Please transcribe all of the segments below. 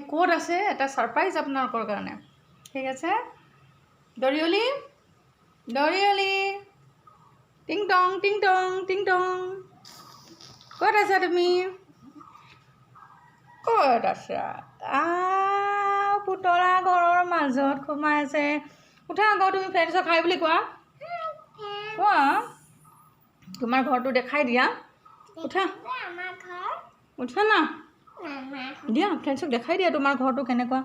ক'ত আছে এটা ছাৰপ্ৰাইজ আপোনালোকৰ কাৰণে ঠিক আছে দৰিয়লি দৰিয়লি টিং টং ক'ত আছা তুমি ক'ত আছা পুতলা ঘৰৰ মাজত সোমাই আছে উঠা আকৌ তুমি ফ্ৰেণ্ডছক খাই বুলি কোৱা কোৱা তোমাৰ ঘৰটো দেখাই দিয়া উঠা উঠা না দিয়া ফ্ৰেণ্ডছক দেখাই দিয়া তোমাৰ ঘৰটো কেনেকুৱা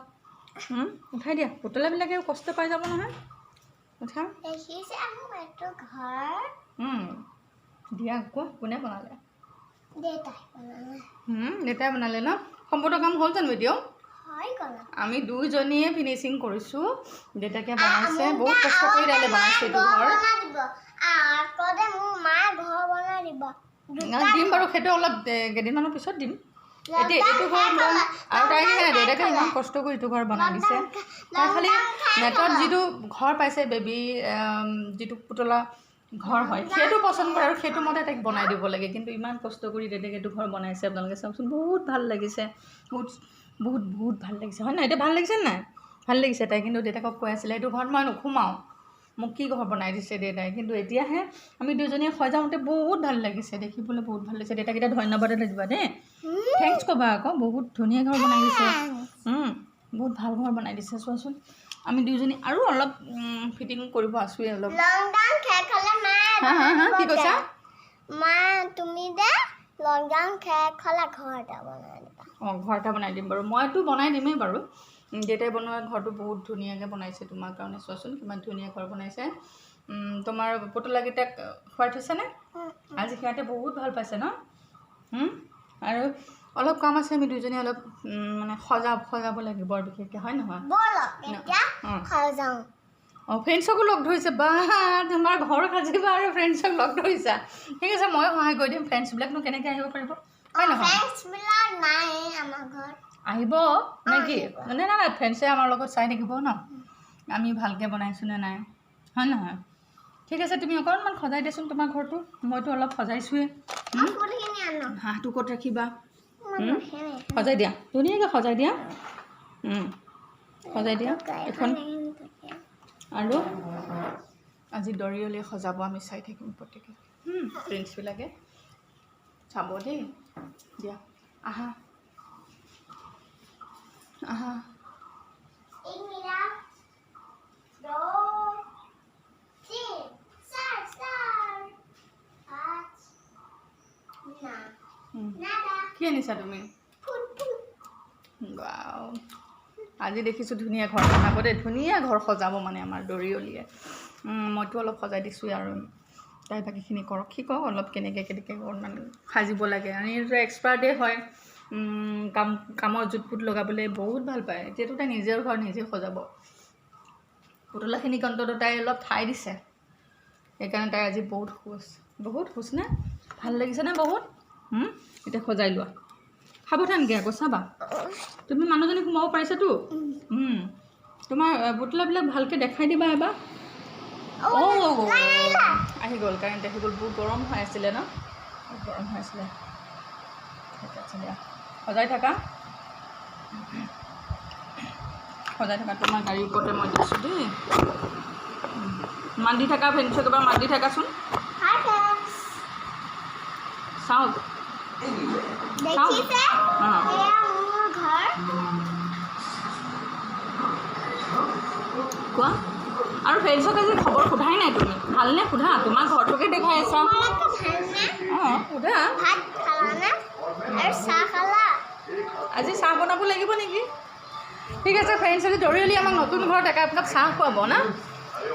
উঠাই দিয়া পুতলাবিলাকে কষ্ট পাই যাব নহয় উঠা দিয়া কোৱা কোনে বনালে দেউতাই বনালে ন সম্পূৰ্ণ কাম হ'ল জানো এতিয়াও আমি দুইজনীয়ে ফিনিচিং কৰিছোঁ দেউতাকে বনাইছে বহুত কষ্ট কৰি দাইলে বনাইছে এইটো ঘৰ দিম বাৰু সেইটো অলপ কেইদিনমানৰ পিছত দিম এতিয়া এইটো ঘৰ আৰু তাই দেউতাকে ইমান কষ্ট কৰি এইটো ঘৰ বনাই দিছে তাই খালি নেটত যিটো ঘৰ পাইছে বেবী যিটো পুতলা ঘৰ হয় সেইটো পচন্দ কৰে আৰু সেইটো মতে তাইক বনাই দিব লাগে কিন্তু ইমান কষ্ট কৰি দেউতাকে এইটো ঘৰ বনাইছে আপোনালোকে চাওকচোন বহুত ভাল লাগিছে বহুত ভাল লাগিছে হয় নাই এতিয়া ভাল লাগিছে নাই ভাল লাগিছে তাই কিন্তু দেউতাকক কৈ আছিলে এইটো ঘৰত মই নোসোমাওঁ মোক কি ঘৰ বনাই দিছে দেউতাই কিন্তু এতিয়াহে আমি দুজনীয়ে সজাওঁতে বহুত ভাল লাগিছে দেখিবলৈ বহুত ভাল লাগিছে দেউতাক এতিয়া ধন্যবাদ এটা দিবা দেই থেংকছ ক'বা আকৌ বহুত ধুনীয়া ঘৰ বনাই দিছে বহুত ভাল ঘৰ বনাই দিছে চোৱাচোন আমি দুজনী আৰু অলপ ফিটিং কৰিব আছোঁৱে অলপ কি কৈছা তুমি দে লকডাউন খেৰ খলা ঘৰ এটা বনাই দিবা ঘৰ এটা বনাই দিম বাৰু মইতো বনাই দিমেই বাৰু দেউতাই বনোৱা ঘৰটো বহুত ধুনীয়াকৈ বনাইছে তোমাৰ কাৰণে চোৱাচোন কিমান ধুনীয়া ঘৰ বনাইছে তোমাৰ পুতলাকেইটাক খুৱাই থৈছেনে আজি সিহঁতে বহুত ভাল পাইছে ন আৰু অলপ কাম আছে আমি দুজনী অলপ মানে সজাব লাগিব বৰ বিশেষকৈ হয় নহয় ফ্ৰেণ্ডছকো লগ ধৰিছে বা তোমাৰ ঘৰ সাজিবা আৰু ফ্ৰেণ্ডছক লগ ধৰিছা ঠিক আছে মই সহায় কৰি দিম ফ্ৰেণ্ডছবিলাকনো কেনেকৈ আহিব পাৰিব হয় নহয় আহিব নে কি মানে নাই ফ্ৰেণ্ডছে আমাৰ লগত চাই থাকিব ন আমি ভালকৈ বনাইছোঁ নে নাই হয় নহয় ঠিক আছে তুমি অকণমান সজাই দিয়াচোন তোমাৰ ঘৰটো মইতো অলপ সজাইছোঁৱে হাঁহটো ক'ত ৰাখিবা সজাই দিয়া ধুনীয়াকৈ সজাই দিয়া এখন আৰু আজি দৰিয়লি সজাব আমি চাই থাকিম প্ৰত্যেকে ফ্ৰেণ্ডছবিলাকে চাব দেই দিয়া আহা কি আনিছা তুমি আজি দেখিছোঁ ধুনীয়া ঘৰ বনাব দেই ধুনীয়া ঘৰ সজাব মানে আমাৰ দৰিয়লিয়ে মইতো অলপ সজাই দিছোঁ আৰু তাই বাকীখিনি কৰক শিকক অলপ কেনেকৈ অকণমান সাজিব লাগে আৰু এইটো এক্সপাৰ্টে হয় কামৰ জুটপুট লগাবলৈ বহুত ভাল পায় এতিয়াতো তাই নিজৰ ঘৰ নিজে সজাব পুতলাখিনিক অন্ততঃ তাই অলপ ঠাই দিছে সেইকাৰণে তাই আজি বহুত খুচ নে ভাল লাগিছেনে বহুত এতিয়া সজাই লোৱা সাৱধানকৈ আকৌ চাবা তুমি মানুহজনী সোমাব পাৰিছাতো তোমাৰ পুতলাবিলাক ভালকৈ দেখাই দিবা এবাৰ আহি গ'ল কাৰেণ্ট আহি গ'ল বহুত গৰম হৈ আছিলে ন গৰম হৈ আছিলে ঠিক আছে দিয়া সজাই থাকা তোমাৰ গাড়ীৰ ওপৰতে মই দিছোঁ দেই মাত দি থাকা ফ্ৰেণ্ডছক এবাৰ মাত দি থাকাচোন চাওক কোৱা আৰু ফ্ৰেণ্ডছক আজি খবৰ সোধাই নাই তুমি ভালনে সোধা তোমাৰ ঘৰটোকে দেখাই আছা সোধা আজি চাহ বনাব লাগিব নেকি ঠিক আছে ফ্ৰেণ্ডছ আজি দৰিয়লি আমাক নতুন ঘৰত একাপ চাহ খুৱাব না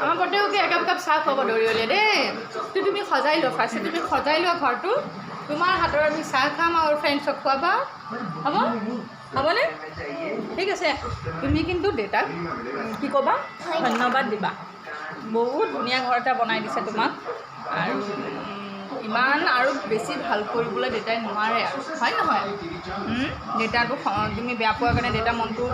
আমাৰ প্ৰত্যেককে একাপ চাহ খুৱাব দৰিয়লিয়ে দেই তুমি সজাই লোৱা ফাৰ্ষ্টে তুমি সজাই লোৱা ঘৰটো তোমাৰ হাতৰ আমি চাহ খাম আৰু ফ্ৰেণ্ডছক খুৱাবা হ'বনে ঠিক আছে তুমি কিন্তু দেউতাক কি ক'বা ধন্যবাদ দিবা বহুত ধুনীয়া ঘৰ এটা বনাই দিছে তোমাক আৰু ইমান আৰু বেছি ভাল কৰিবলৈ দেউতাই নোৱাৰে আৰু হয় নহয় দেউতাটো তুমি বেয়া পোৱাৰ কাৰণে দেউতাৰ মনটো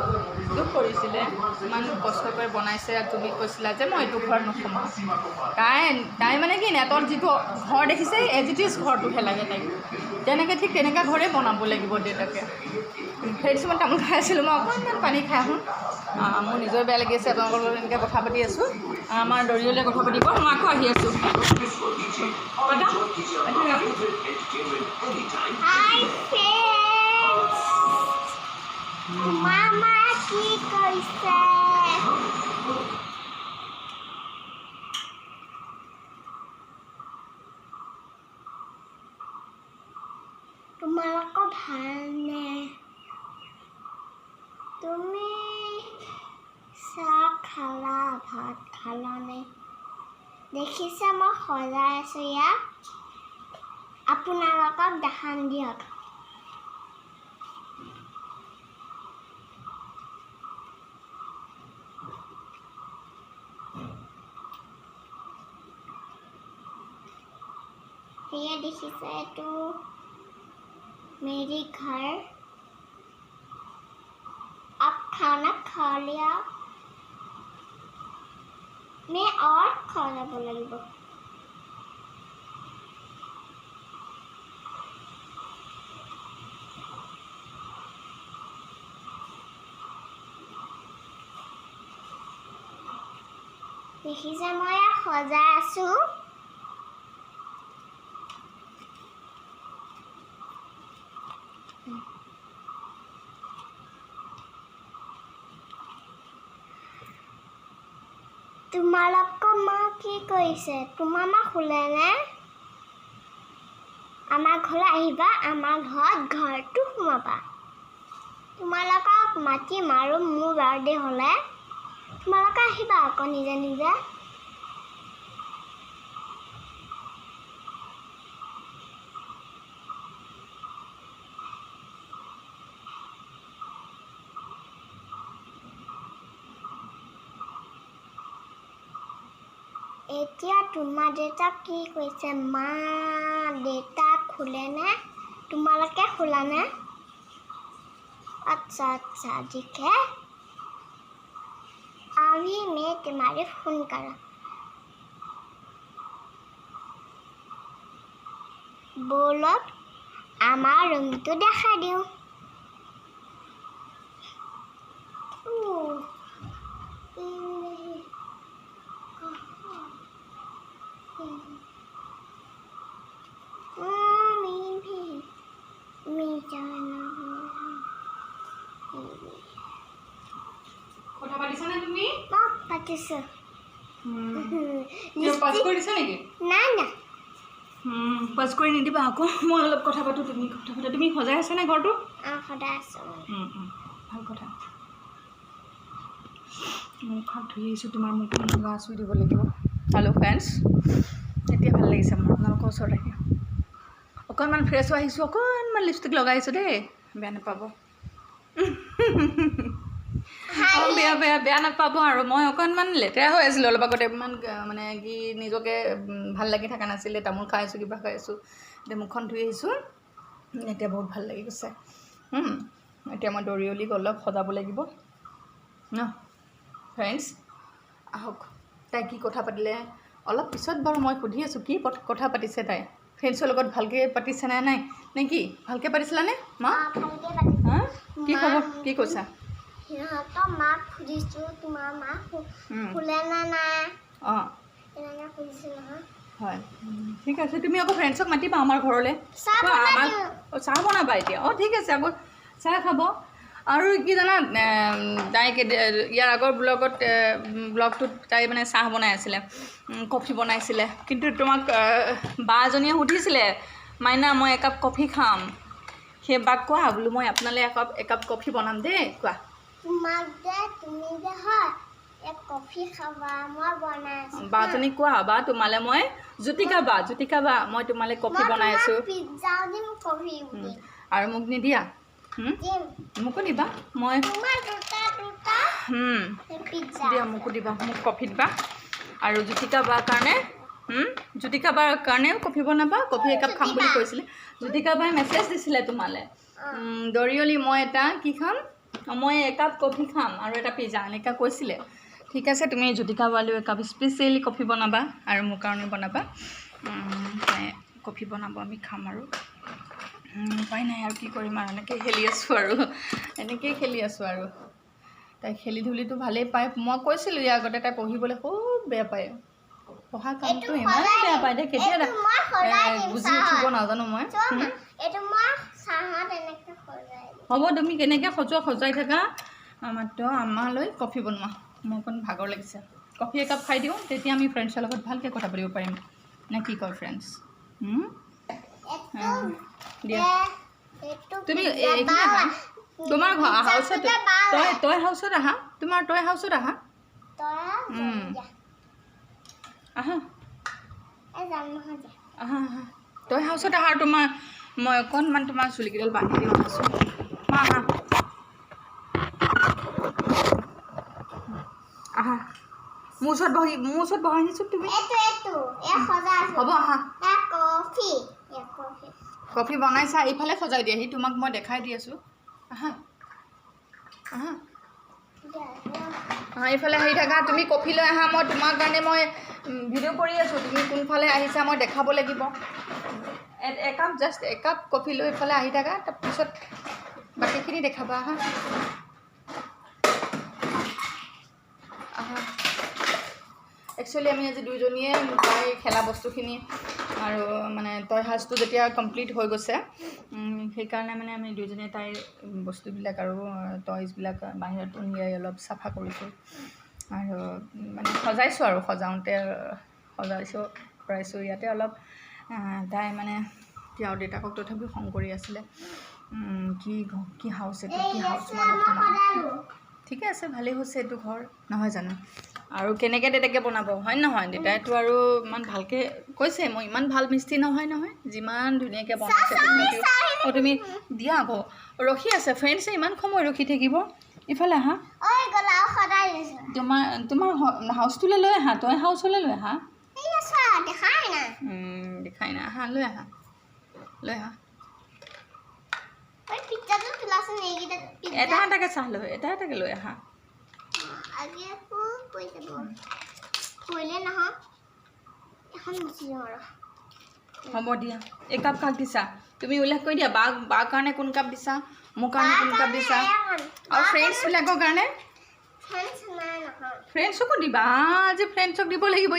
দুখ কৰিছিলে ইমান কষ্ট কৰি বনাইছে আৰু তুমি কৈছিলা যে মই এইটো ঘৰত নোসোমাওঁ তাই মানে কি নেটত যিটো ঘৰ দেখিছে এজ ইট ইজ ঘৰটোহে লাগে তাইক তেনেকৈ ঠিক তেনেকৈ ঘৰে বনাব লাগিব দেউতাকে। সেইটো মই তামোল খাই আছিলোঁ, মই অকণমান পানী খাই আহোঁ। মোৰ নিজৰ বেয়া লাগি আছে, আপোনালোকৰ লগত এনেকৈ কথা পাতি আছোঁ। আমাৰ দৰিয়লে কথা পাতিব, মই আকৌ আহি আছোঁ। মামা কি কৰিছে? তোমালোকৰ ভালনে? তুমি চাহ খালা, ভাত খালানে? দেখিছে মই সজাই আছোঁ ইয়াত, আপোনালোকক দেখাম দিয়ক। ये देखिए तो मेरी घर। अब खाना खा लिया, मैं और खाना बोलेंगे। देखिए मैं सजाई आसू। তোমালোকৰ মা কি কৰিছে? তোমাৰ মা শুলেনে? আমাৰ ঘৰলৈ আহিবা, আমাৰ ঘৰটো সোমাবা। তোমালোকক মাতিম আৰু মোৰ বাৰ্থডে হ'লে তোমালোকে আহিবা আকৌ নিজে নিজে। এতিয়া তোমাৰ দেউতা কি কৰিছে? মা দেউতা শুলেনে? তোমালোকে শুলানে? अच्छा अच्छा ठीक है, अभी मैं तुम्हारे फोन करा। बोलो आमार रूम तो देखा दियो। কথা পাতিছানে তুমি? পাতিছো। পাছ কৰি দিছা নেকি? নাই না, পাছ কৰি নিদিবা আকৌ, মই অলপ কথা পাতোঁ, তুমি কথা পাতা। তুমি সজাই আছা নে ঘৰটো? সদায় আছো। ভাল কথা। মুখখন ধুই আহিছোঁ, তোমাৰ মুখখন গা চুই দিব লাগিব। হেল্ল' ফ্ৰেণ্ডছ, এতিয়া ভাল লাগিছে মোৰ আপোনালোকৰ ওচৰত আহি। অকণমান ফ্ৰেছ হৈ আহিছোঁ, অকণমান লিপষ্টিক লগাইছোঁ দেই, বেয়া নাপাব। বেয়া নাপাব। আৰু মই অকণমান লেতেৰা হৈ আছিলোঁ অলপ আগতে, ইমান মানে কি নিজকে ভাল লাগি থকা নাছিলে। তামোল খাই আছোঁ, কিবা খাই আছোঁ, এতিয়া মুখখন ধুই আহিছোঁ, এতিয়া বহুত ভাল লাগি গৈছে। এতিয়া মই দৰিয়লিক অলপ সজাব লাগিব ন ফ্ৰেণ্ডছ। আহক, তাই কি কথা পাতিলে অলপ পিছত বাৰু মই সুধি আছোঁ কি কথা পাতিছে তাই। ফ্ৰেণ্ডছৰ লগত ভালকৈ পাতিছে নে নাই নে কি? ভালকৈ পাতিছিলানে মা? হা, কি খবৰ, কি কৈছা? সিহঁতৰ মাক সুধিছোঁ, তোমাৰ মা শুলে নে নাই? এনেকৈ সুধিছোঁ নহয়। হয়, ঠিক আছে। তুমি আকৌ ফ্ৰেণ্ডছক মাতিবা আমাৰ ঘৰলৈ। চাহ বনাবা এতিয়া? ঠিক আছে, আকৌ চাহ খাব। আৰু কি জানা, তাই ইয়াৰ আগৰ ব্লগটোত তাই মানে চাহ বনাই আছিলে, কফি বনাইছিলে। কিন্তু তোমাক বা এজনীয়ে সুধিছিলে, মাইনা মই একাপ কফি খাম। সেই বাক কোৱা বোলো মই আপোনালৈ একাপ কফি বনাম দেই। কোৱা তোমাক যে, তুমি যে হয় এক কফি খাবা, মই বনাই আছোঁ। বাজনীক কোৱা, বা তোমালৈ মই জ্যোতিকা বা মই তোমালৈ কফি বনাই আছোঁ। আৰু মোক নিদিয়া? মোকো দিবা, মই দিয়া, মোকো দিবা, মোক কফি দিবা। আৰু জ্যোতিকা বাৰ কাৰণেও কফি বনাবা। কফি একাপ খাম বুলি কৈছিলে। জ্যোতিকা বাই মেছেজ দিছিলে তোমালৈ, দৰিয়লি মই এটা কি খাম, মই একাপ কফি খাম আৰু এটা পিজ্জা, এনেকৈ কৈছিলে। ঠিক আছে, তুমি জ্যোতিকা বালৈও একাপ স্পেচিয়েলি কফি বনাবা আৰু মোৰ কাৰণে বনাবা। কফি বনাব, আমি খাম আৰু। উপায় নাই আৰু কি কৰিম আৰু এনেকৈ খেলি আছোঁ আৰু এনেকৈয়ে খেলি আছোঁ আৰু তাই খেলি ধূলিটো ভালেই পায় মই কৈছিলোঁ ইয়াৰ আগতে তাই পঢ়িবলৈ খুব বেয়া পায় পঢ়া কামটো ইমান বেয়া পায় দে কেতিয়া বুজি উঠিব নাজানো মই হ'ব তুমি কেনেকৈ সজাই থাকা মাত্ৰ আমালৈ কফি বনোৱা মোৰ অকণ ভাগৰ লাগিছে কফি একাপ খাই দিওঁ তেতিয়া আমি ফ্ৰেণ্ডছৰ লগত ভালকৈ কথা পাতিব পাৰিম নে কি কয় ফ্ৰেণ্ডছ দিয়া তুমি তোমাৰ হাউচত তই হাউচত আহা তোমাৰ তই হাউচত আহা আহা আহা আহা তই হাউচত আহা তোমাৰ মই অকণমান তোমাৰ চুলিকেইডাল বান্ধি দিওঁ আছোঁ আহা আহা মোৰ ওচৰত বহাইছোঁ তুমি হ'ব আহা কফি বনাইছা এইফালে সজাই দিয়াহি তোমাক মই দেখাই দি আছোঁ আহা আহা এইফালে আহি থাকা তুমি কফি লৈ আহা মই তোমাৰ কাৰণে মই ভিডিঅ' কৰি আছোঁ তুমি কোনফালে আহিছা মই দেখাব লাগিব একাপ কফি লৈ এইফালে আহি থাকা তাৰপিছত বাকীখিনি দেখাবা আহা আহা একচুৱেলি আমি আজি দুইজনীয়ে তাই খেলা বস্তুখিনি আৰু মানে তই সাজটো যেতিয়া কমপ্লিট হৈ গৈছে সেইকাৰণে মানে আমি দুইজনীয়ে তাইৰ বস্তুবিলাক আৰু টয়জবিলাক বাহিৰত উলিয়াই অলপ চাফা কৰিছোঁ আৰু মানে সজাইছোঁ আৰু সজাইছোঁ ইয়াতে অলপ তাই মানে তেওঁৰ দেউতাকক তথাপিও খং কৰি আছিলে কি হাউচ এইটো কি হাউচ ঠিকে আছে ভালেই হৈছে এইটো ঘৰ নহয় জানো আৰু কেনেকৈ দেউতাকে বনাব হয় নহয় দেউতাইতো আৰু ইমান ভালকৈ কৈছে মই ইমান ভাল মিস্ত্ৰী নহয় যিমান ধুনীয়াকৈ বনাইছে তুমি দিয়া আকৌ ৰখি আছে ফ্ৰেণ্ডছে ইমান সময় ৰখি থাকিব ইফালে আহা তোমাৰ হাউচটোলৈ লৈ আহা তই হাউচলৈ লৈ আহা দেখাই নাই আহা লৈ আহা এটা এটাকৈ চাহ লৈ এটা এটাকৈ লৈ আহা হ'ব দিয়া একাপ কাক দিছা তুমি উল্লেখ কৰি দিয়া বাৰ কাৰণে কোন কাপ দিছা মোৰ কাৰণে কোন কাপ দিছা আৰু ফ্ৰেণ্ডছবিলাকৰ কাৰণে ফ্ৰেণ্ডছকো দিবা আজি ফ্ৰেণ্ডছক দিব লাগিব